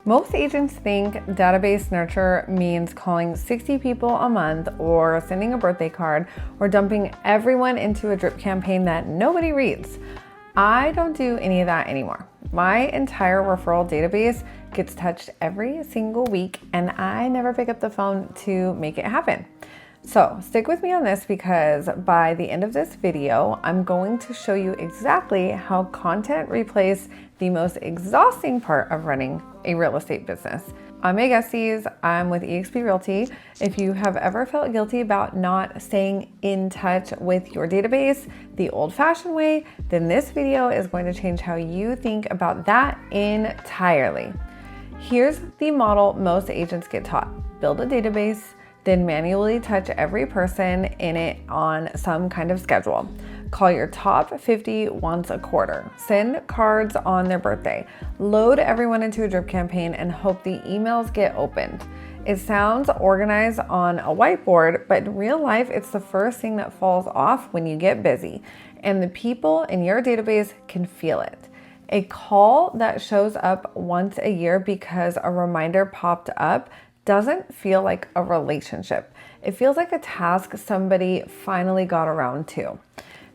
Most agents think database nurture means calling 60 people a month or sending a birthday card or dumping everyone into a drip campaign that nobody reads. I don't do any of that anymore. My entire referral database gets touched every single week and I never pick up the phone to make it happen. So stick with me on this because by the end of this video, I'm going to show you exactly how content replaces the most exhausting part of running a real estate business. I'm Meg Estes, I'm with eXp Realty. If you have ever felt guilty about not staying in touch with your database the old-fashioned way, then this video is going to change how you think about that entirely. Here's the model most agents get taught. Build a database, then manually touch every person in it on some kind of schedule. Call your top 50 once a quarter. Send cards on their birthday. Load everyone into a drip campaign and hope the emails get opened. It sounds organized on a whiteboard, but in real life, it's the first thing that falls off when you get busy. And the people in your database can feel it. A call that shows up once a year because a reminder popped up doesn't feel like a relationship. It feels like a task somebody finally got around to.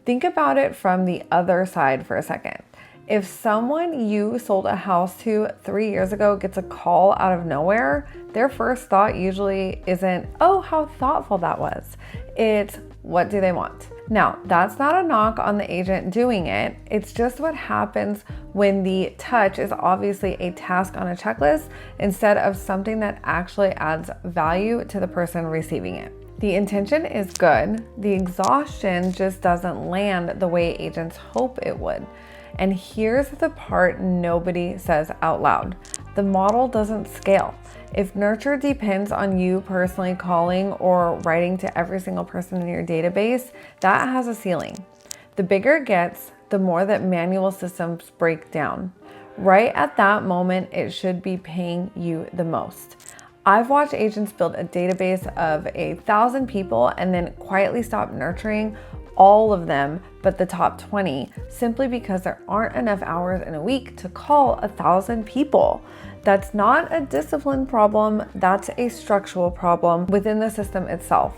Think about it from the other side for a second. If someone you sold a house to 3 years ago gets a call out of nowhere, their first thought usually isn't, oh, how thoughtful that was. It's, what do they want? Now, that's not a knock on the agent doing it. It's just what happens when the touch is obviously a task on a checklist instead of something that actually adds value to the person receiving it. The intention is good. The exhaustion just doesn't land the way agents hope it would. And here's the part nobody says out loud. The model doesn't scale. If nurture depends on you personally calling or writing to every single person in your database, that has a ceiling. The bigger it gets, the more that manual systems break down. Right at that moment, it should be paying you the most. I've watched agents build a database of 1,000 people and then quietly stop nurturing all of them but the top 20 simply because there aren't enough hours in a week to call 1,000 people. That's not a discipline problem, that's a structural problem within the system itself.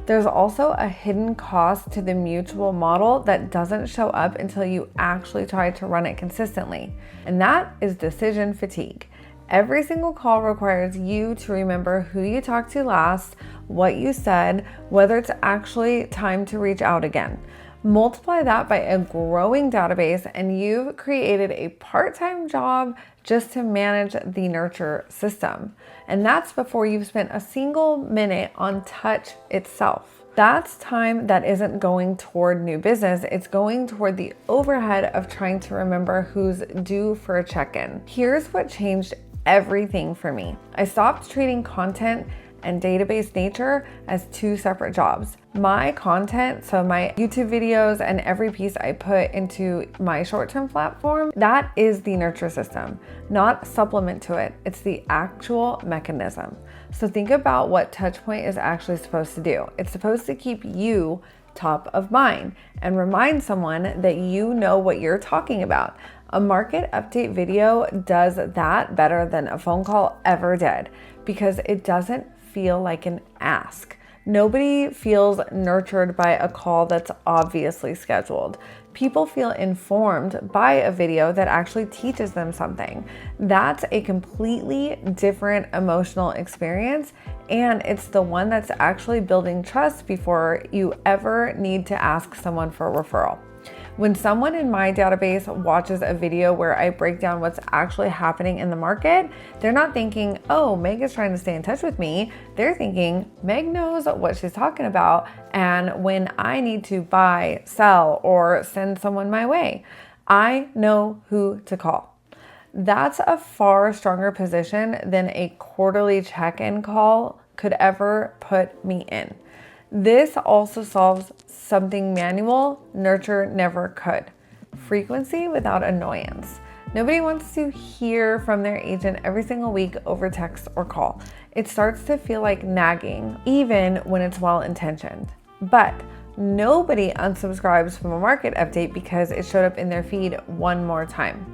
There's also a hidden cost to the mutual model that doesn't show up until you actually try to run it consistently, and that is decision fatigue. Every single call requires you to remember who you talked to last, what you said, whether it's actually time to reach out again. Multiply that by a growing database and you've created a part-time job just to manage the nurture system. And that's before you've spent a single minute on touch itself. That's time that isn't going toward new business, it's going toward the overhead of trying to remember who's due for a check-in. Here's what changed everything for me. I stopped treating content and database nature as two separate jobs. My content, so my YouTube videos and every piece I put into my short-term platform, that is the nurture system, not supplement to it. It's the actual mechanism. So think about what Touchpoint is actually supposed to do. It's supposed to keep you top of mind and remind someone that you know what you're talking about. A market update video does that better than a phone call ever did because it doesn't feel like an ask. Nobody feels nurtured by a call that's obviously scheduled. People feel informed by a video that actually teaches them something. That's a completely different emotional experience, and it's the one that's actually building trust before you ever need to ask someone for a referral. When someone in my database watches a video where I break down what's actually happening in the market, they're not thinking, oh, Meg is trying to stay in touch with me. They're thinking, Meg knows what she's talking about, and when I need to buy, sell, or send someone my way, I know who to call. That's a far stronger position than a quarterly check-in call could ever put me in. This also solves something manual nurture never could: frequency without annoyance. Nobody wants to hear from their agent every single week over text or call. It starts to feel like nagging, even when it's well-intentioned. But nobody unsubscribes from a market update because it showed up in their feed one more time.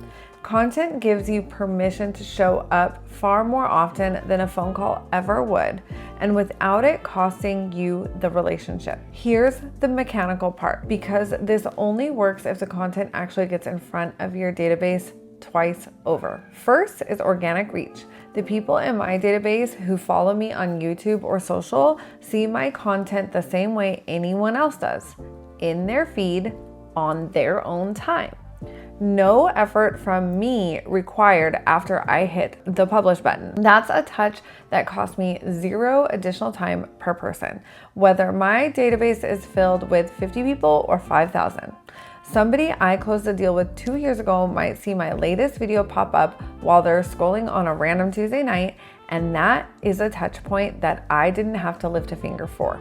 Content gives you permission to show up far more often than a phone call ever would, and without it costing you the relationship. Here's the mechanical part, because this only works if the content actually gets in front of your database twice over. First is organic reach. The people in my database who follow me on YouTube or social see my content the same way anyone else does, in their feed, on their own time. No effort from me required after I hit the publish button. That's a touch that cost me 0 additional time per person, whether my database is filled with 50 people or 5,000. Somebody I closed a deal with 2 years ago might see my latest video pop up while they're scrolling on a random Tuesday night, and that is a touch point that I didn't have to lift a finger for.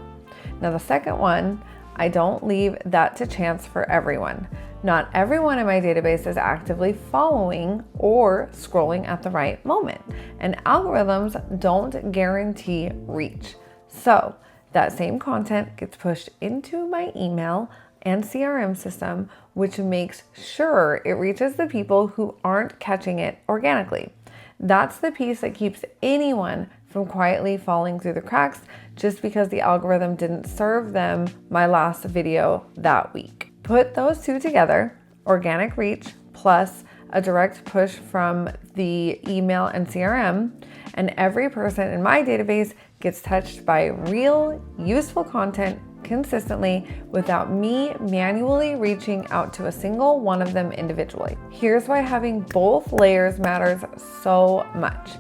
Now the second one, I don't leave that to chance for everyone. Not everyone in my database is actively following or scrolling at the right moment, and algorithms don't guarantee reach. So that same content gets pushed into my email and CRM system, which makes sure it reaches the people who aren't catching it organically. That's the piece that keeps anyone from quietly falling through the cracks just because the algorithm didn't serve them my last video that week. Put those two together, organic reach plus a direct push from the email and CRM, and every person in my database gets touched by real, useful content consistently without me manually reaching out to a single one of them individually. Here's why having both layers matters so much.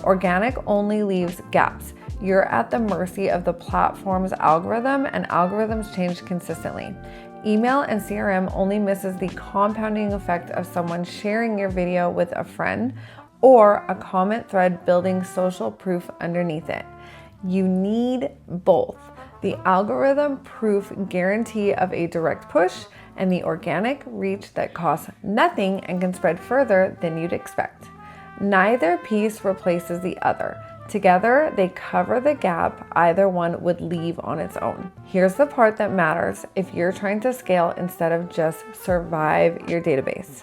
Organic only leaves gaps. You're at the mercy of the platform's algorithm, and algorithms change consistently. Email and CRM only misses the compounding effect of someone sharing your video with a friend or a comment thread building social proof underneath it. You need both. The algorithm proof guarantee of a direct push and the organic reach that costs nothing and can spread further than you'd expect. Neither piece replaces the other. Together, they cover the gap either one would leave on its own. Here's the part that matters if you're trying to scale instead of just survive your database.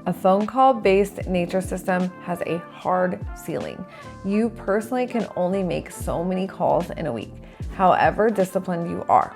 A phone call-based nature system has a hard ceiling. You personally can only make so many calls in a week, however disciplined you are.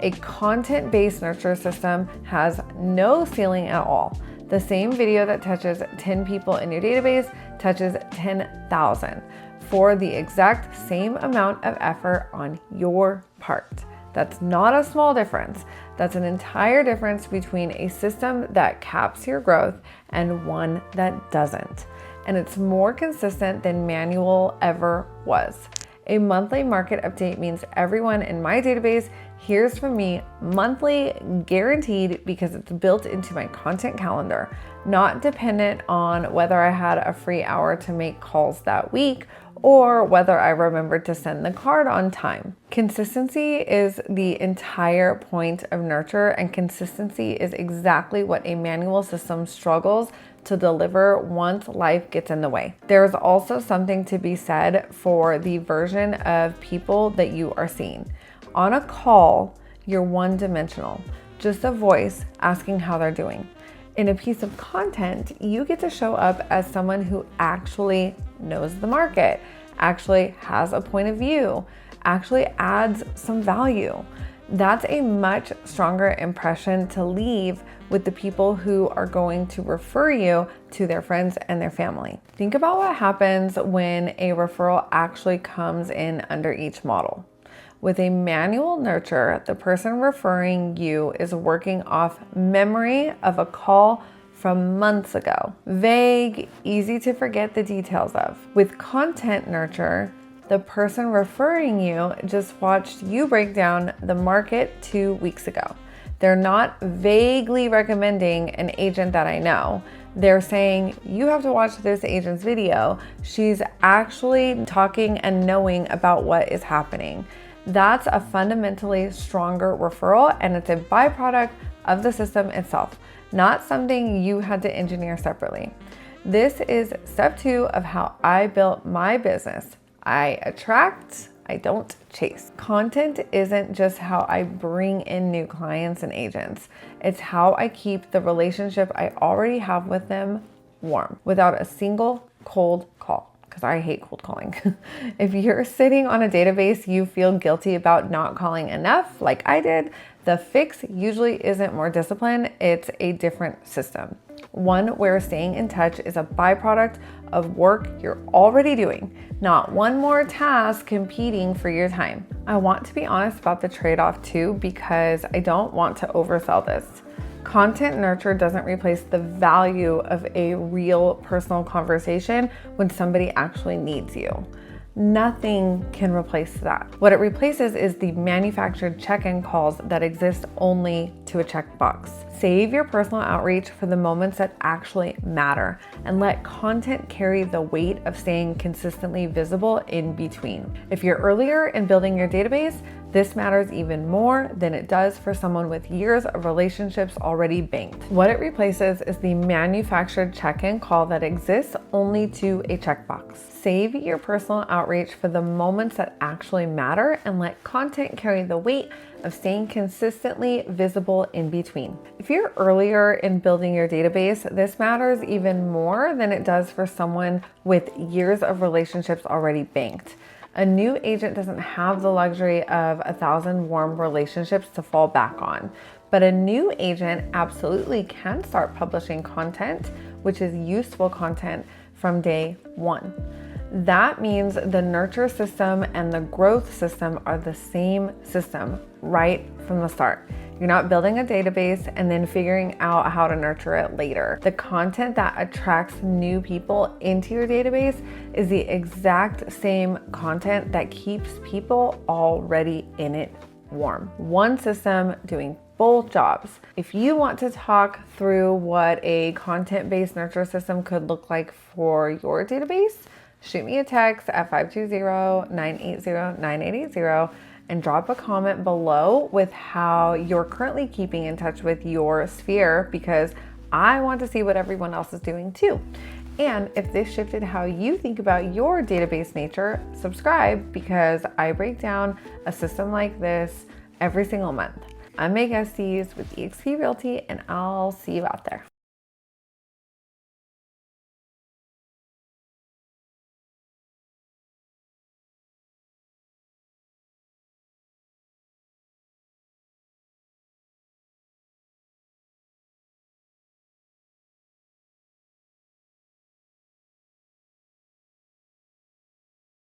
A content-based nurture system has no ceiling at all. The same video that touches 10 people in your database touches 10,000 for the exact same amount of effort on your part. That's not a small difference. That's an entire difference between a system that caps your growth and one that doesn't. And it's more consistent than manual ever was. A monthly market update means everyone in my database hears from me monthly, guaranteed, because it's built into my content calendar, not dependent on whether I had a free hour to make calls that week or whether I remembered to send the card on time. Consistency is the entire point of nurture, and consistency is exactly what a manual system struggles to deliver once life gets in the way. There's also something to be said for the version of people that you are seeing. On a call, you're one-dimensional, just a voice asking how they're doing. In a piece of content, you get to show up as someone who actually knows the market, actually has a point of view, actually adds some value. That's a much stronger impression to leave with the people who are going to refer you to their friends and their family. Think about what happens when a referral actually comes in under each model. With a manual nurture, the person referring you is working off memory of a call from months ago. Vague, easy to forget the details of. With content nurture, the person referring you just watched you break down the market 2 weeks ago. They're not vaguely recommending an agent that I know. They're saying, you have to watch this agent's video. She's actually talking and knowing about what is happening. That's a fundamentally stronger referral, and it's a byproduct of the system itself, not something you had to engineer separately. This is step 2 of how I built my business. I attract, I don't chase. Content isn't just how I bring in new clients and agents. It's how I keep the relationship I already have with them warm without a single cold call. Because I hate cold calling. If you're sitting on a database you feel guilty about not calling enough, like I did, the fix usually isn't more discipline, it's a different system. One where staying in touch is a byproduct of work you're already doing, not one more task competing for your time. I want to be honest about the trade-off too, because I don't want to oversell this. Content nurture doesn't replace the value of a real personal conversation when somebody actually needs you. Nothing can replace that. What it replaces is the manufactured check-in calls that exist only to a checkbox. Save your personal outreach for the moments that actually matter and let content carry the weight of staying consistently visible in between. If you're earlier in building your database, this matters even more than it does for someone with years of relationships already banked. What it replaces is the manufactured check-in call that exists only to a checkbox. Save your personal outreach for the moments that actually matter and let content carry the weight of staying consistently visible in between. If you're earlier in building your database, this matters even more than it does for someone with years of relationships already banked. A new agent doesn't have the luxury of 1,000 warm relationships to fall back on, but a new agent absolutely can start publishing content, which is useful content from day one. That means the nurture system and the growth system are the same system right from the start. You're not building a database and then figuring out how to nurture it later. The content that attracts new people into your database is the exact same content that keeps people already in it warm. One system doing both jobs. If you want to talk through what a content-based nurture system could look like for your database, shoot me a text at 520-980-9880 and drop a comment below with how you're currently keeping in touch with your sphere, because I want to see what everyone else is doing too. And if this shifted how you think about your database nature, subscribe, because I break down a system like this every single month. I'm Meg Estes with eXp Realty, and I'll see you out there.